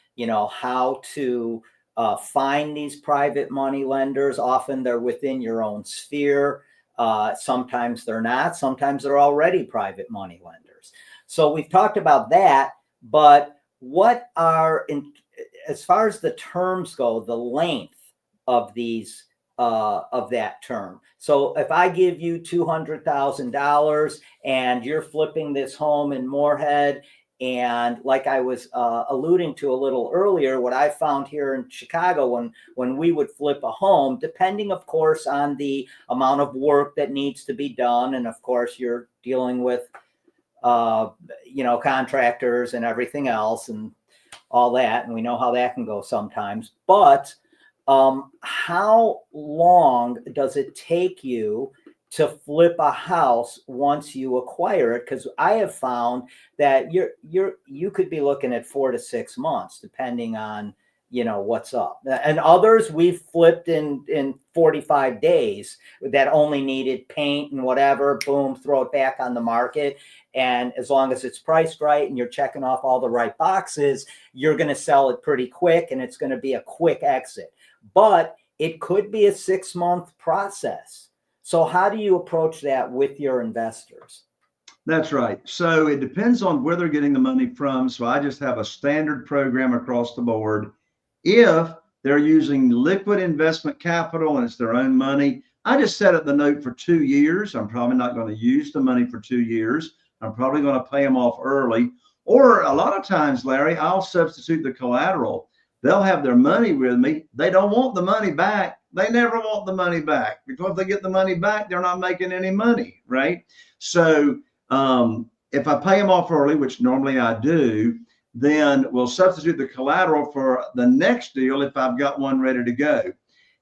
how to find these private money lenders. Often they're within your own sphere. Sometimes they're not. Sometimes they're already private money lenders. So we've talked about that. But what are, as far as the terms go, the length of these of that term? So if I give you $200,000 and you're flipping this home in Moorhead, and like I was alluding to a little earlier, what I found here in Chicago when we would flip a home, depending of course on the amount of work that needs to be done, and of course you're dealing with contractors and everything else and all that, and we know how that can go sometimes. But how long does it take you to flip a house once you acquire it? Because I have found that you could be looking at 4 to 6 months, depending on what's up. And others we've flipped in 45 days that only needed paint and whatever, boom, throw it back on the market. And as long as it's priced right and you're checking off all the right boxes, you're going to sell it pretty quick, and it's going to be a quick exit. But it could be a 6-month process. So how do you approach that with your investors? That's right. So it depends on where they're getting the money from. So I just have a standard program across the board. If they're using liquid investment capital and it's their own money, I just set up the note for 2 years. I'm probably not going to use the money for 2 years. I'm probably going to pay them off early. Or a lot of times, Larry, I'll substitute the collateral. They'll have their money with me. They don't want the money back. They never want the money back, because if they get the money back, they're not making any money, right? So if I pay them off early, which normally I do, then we'll substitute the collateral for the next deal if I've got one ready to go.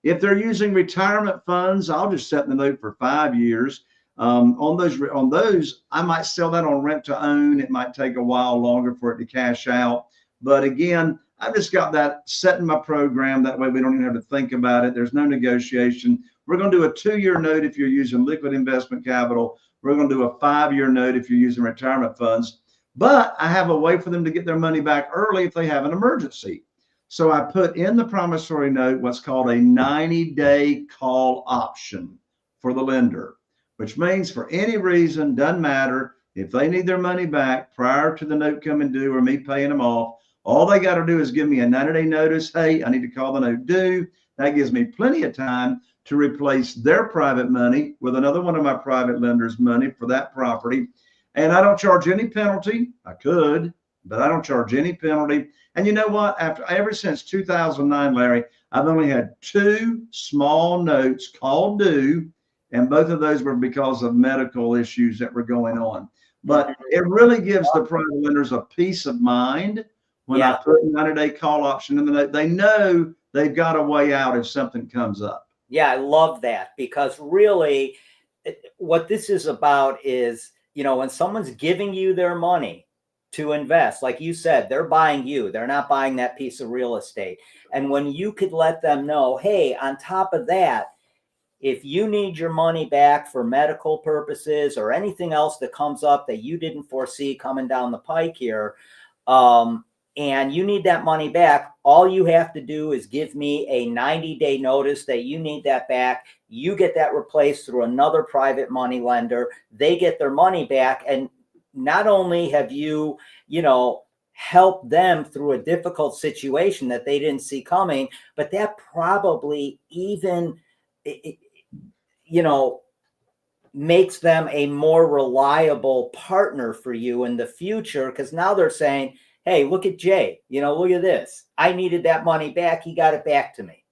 If they're using retirement funds, I'll just set the note for 5 years. On those, I might sell that on rent to own. It might take a while longer for it to cash out. But again, I've just got that set in my program. That way we don't even have to think about it. There's no negotiation. We're going to do a 2-year note if you're using liquid investment capital. We're going to do a 5-year note if you're using retirement funds. But I have a way for them to get their money back early if they have an emergency. So I put in the promissory note what's called a 90-day call option for the lender, which means for any reason, doesn't matter, if they need their money back prior to the note coming due or me paying them off, all they got to do is give me a 90-day notice. Hey, I need to call the note due. That gives me plenty of time to replace their private money with another one of my private lenders' money for that property. And I don't charge any penalty. I could, but I don't charge any penalty. And you know what? Ever since 2009, Larry, I've only had 2 small notes called due, and both of those were because of medical issues that were going on. But it really gives the private lenders a peace of mind when I put a 90-day call option in the note. They know they've got a way out if something comes up. Yeah, I love that, because really what this is about is, when someone's giving you their money to invest, like you said, they're buying you. They're not buying that piece of real estate. And when you could let them know, hey, on top of that, if you need your money back for medical purposes or anything else that comes up that you didn't foresee coming down the pike here, and you need that money back, all you have to do is give me a 90-day notice that you need that back. You get that replaced through another private money lender. They get their money back. And not only have you, helped them through a difficult situation that they didn't see coming, but that probably even, makes them a more reliable partner for you in the future, because now they're saying, hey, look at Jay, look at this. I needed that money back. He got it back to me.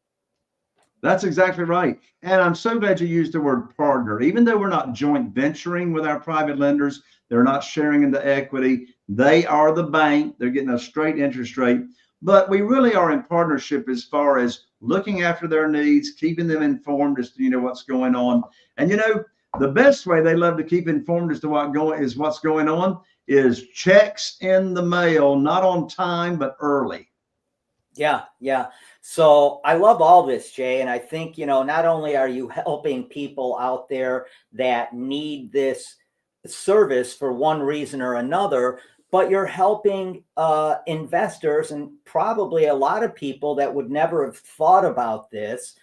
That's exactly right. And I'm so glad you used the word partner. Even though we're not joint venturing with our private lenders, they're not sharing in the equity. They are the bank. They're getting a straight interest rate. But we really are in partnership as far as looking after their needs, keeping them informed as to, what's going on. And, the best way they love to keep informed as to what's going on is checks in the mail, not on time, but early. Yeah. So I love all this, Jay. And I think, not only are you helping people out there that need this service for one reason or another, but you're helping investors, and probably a lot of people that would never have thought about this,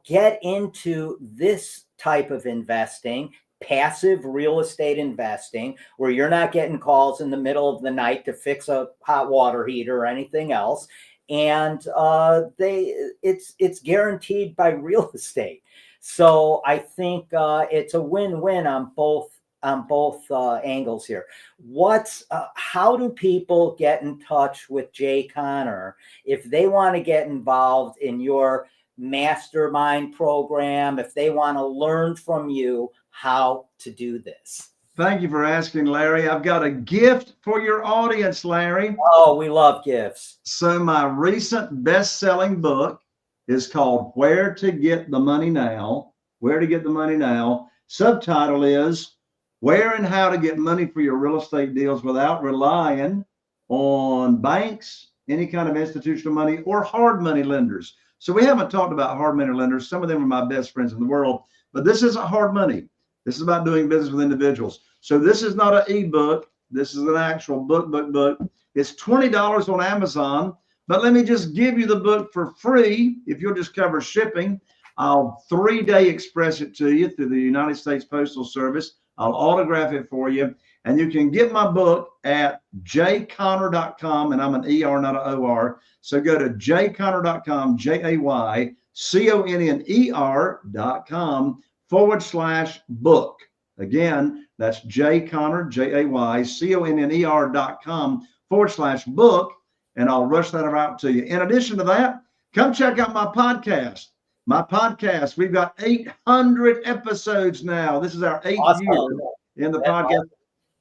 get into this type of investing, passive real estate investing, where you're not getting calls in the middle of the night to fix a hot water heater or anything else. And it's guaranteed by real estate. So I think it's a win-win on both angles here. How do people get in touch with Jay Conner if they want to get involved in your mastermind program, if they want to learn from you how to do this? Thank you for asking, Larry. I've got a gift for your audience, Larry. Oh, we love gifts. So my recent best-selling book is called Where to Get the Money Now. Where to Get the Money Now. Subtitle is Where and How to Get Money for Your Real Estate Deals Without Relying on Banks, any kind of institutional money, or hard money lenders. So we haven't talked about hard money lenders. Some of them are my best friends in the world, but this isn't hard money. This is about doing business with individuals. So this is not an ebook. This is an actual book. It's $20 on Amazon, but let me just give you the book for free. If you'll just cover shipping, I'll 3-day express it to you through the United States Postal Service. I'll autograph it for you. And you can get my book at jayconner.com, and I'm an ER, not an OR. So go to jayconner.com, jayconner.com/book. Again, that's jayconner, jayconner.com/book, and I'll rush that out to you. In addition to that, come check out my podcast. We've got 800 episodes now. This is our 8th year in the podcast.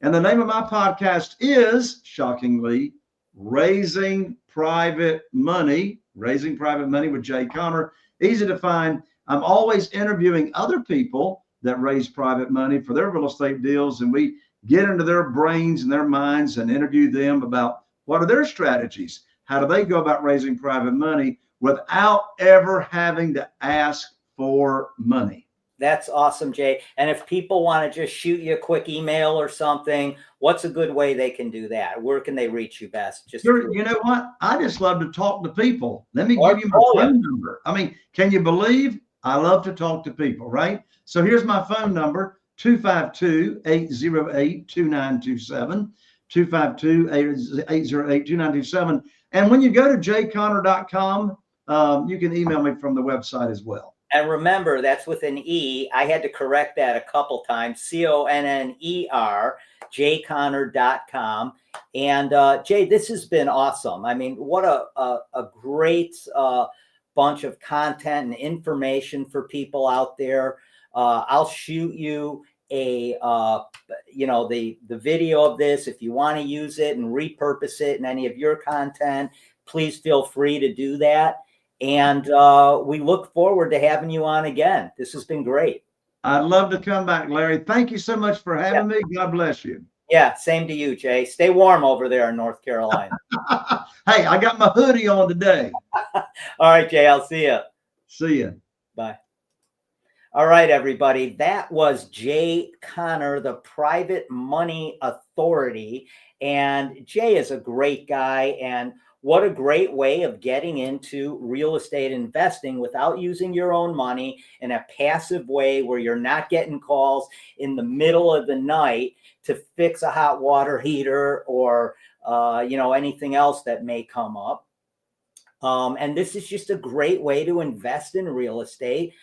And the name of my podcast is, shockingly, Raising Private Money with Jay Conner. Easy to find. I'm always interviewing other people that raise private money for their real estate deals, and we get into their brains and their minds and interview them about what are their strategies. How do they go about raising private money without ever having to ask for money? That's awesome, Jay. And if people want to just shoot you a quick email or something, what's a good way they can do that? Where can they reach you best? You know what? I just love to talk to people. Let me give you my phone number. I mean, can you believe I love to talk to people, right? So here's my phone number, 252-808-2927, 252-808-2927. And when you go to jayconner.com, you can email me from the website as well. And remember, that's with an E. I had to correct that a couple times. CONNER, jconnor.com. And Jay, this has been awesome. I mean, what a great bunch of content and information for people out there. I'll shoot you the video of this. If you want to use it and repurpose it in any of your content, please feel free to do that. And we look forward to having you on again. This has been great. I'd love to come back, Larry. Thank you so much for having me. God bless you. Yeah, same to you, Jay. Stay warm over there in North Carolina. Hey, I got my hoodie on today. All right, Jay, I'll see you. See you. Bye. All right, everybody. That was Jay Connor, the Private Money Authority. And Jay is a great guy. And what a great way of getting into real estate investing without using your own money in a passive way where you're not getting calls in the middle of the night to fix a hot water heater or, anything else that may come up. And this is just a great way to invest in real estate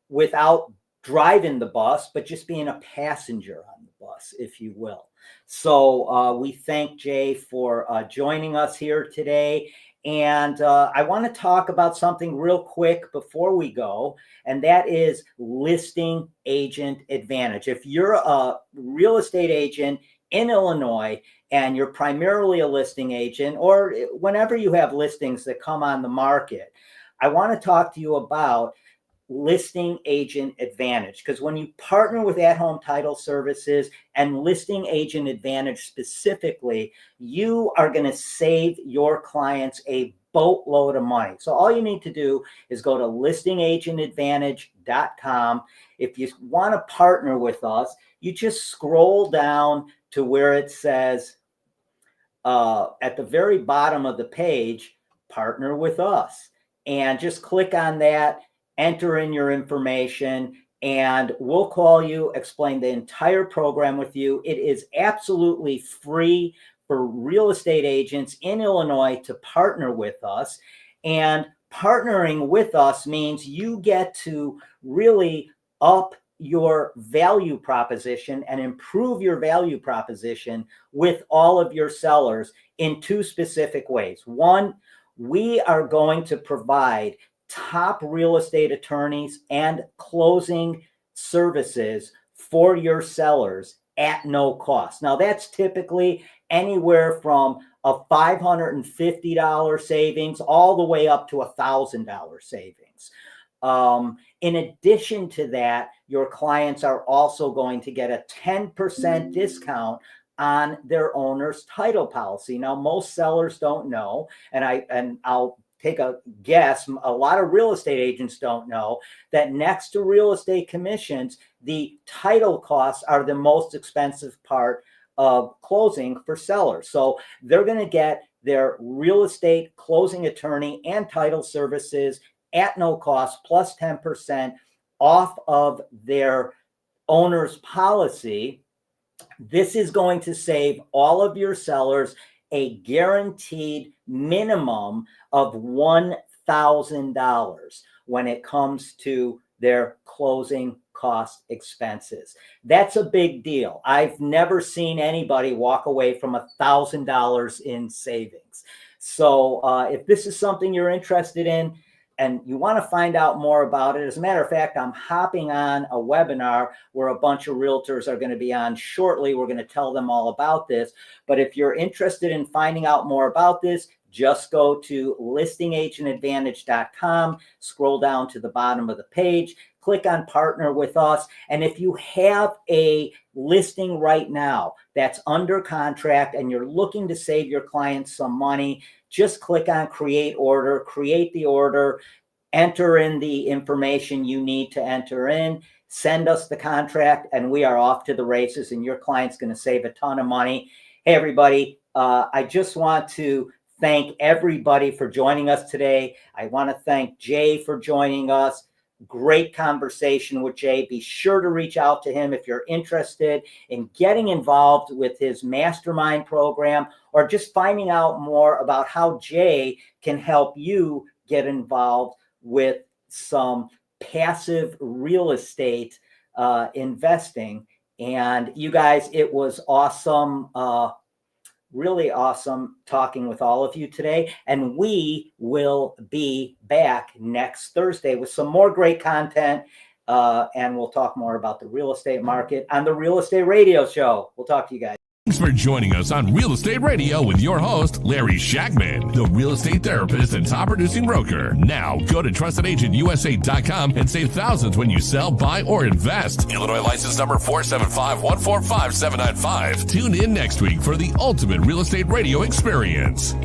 without driving the bus, but just being a passenger on the bus, if you will. So we thank Jay for joining us here today. And I want to talk about something real quick before we go, and that is listing agent advantage. If you're a real estate agent in Illinois and you're primarily a listing agent, or whenever you have listings that come on the market, I want to talk to you about listing agent advantage, because when you partner with At Home Title Services and listing agent advantage specifically, you are going to save your clients a boatload of money. So all you need to do is go to listingagentadvantage.com. If you want to partner with us, you just scroll down to where it says at the very bottom of the page, partner with us, and just click on that. Enter in your information, and we'll call you, explain the entire program with you. It is absolutely free for real estate agents in Illinois to partner with us. And partnering with us means you get to really up your value proposition and improve your value proposition with all of your sellers in two specific ways. One, we are going to provide top real estate attorneys and closing services for your sellers at no cost. Now, that's typically anywhere from a $550 savings all the way up to $1,000 savings. In addition to that, your clients are also going to get a 10% discount on their owner's title policy. Now, most sellers don't know, and I'll take a guess, a lot of real estate agents don't know that next to real estate commissions, the title costs are the most expensive part of closing for sellers. So they're going to get their real estate closing attorney and title services at no cost plus 10% off of their owner's policy. This is going to save all of your sellers a guaranteed minimum of $1,000 when it comes to their closing cost expenses. That's a big deal. I've never seen anybody walk away from $1,000 in savings. So if this is something you're interested in, and you want to find out more about it, as a matter of fact, I'm hopping on a webinar where a bunch of realtors are going to be on shortly. We're going to tell them all about this. But if you're interested in finding out more about this, just go to listingagentadvantage.com, scroll down to the bottom of the page, click on partner with us. And if you have a listing right now that's under contract and you're looking to save your clients some money, just click on create order, create the order, enter in the information you need to enter in, send us the contract, and we are off to the races, and your client's going to save a ton of money. Hey, everybody, I just want to thank everybody for joining us today. I want to thank Jay for joining us. Great conversation with Jay. Be sure to reach out to him if you're interested in getting involved with his mastermind program or just finding out more about how Jay can help you get involved with some passive real estate investing. And you guys, it was awesome. Really awesome talking with all of you today. And we will be back next Thursday with some more great content. And we'll talk more about the real estate market on the Real Estate Radio Show. We'll talk to you guys. Thanks for joining us on Real Estate Radio with your host, Larry Shakman, the real estate therapist and top producing broker. Now, go to trustedagentUSA.com and save thousands when you sell, buy, or invest. Illinois license number 475145795. Tune in next week for the ultimate real estate radio experience.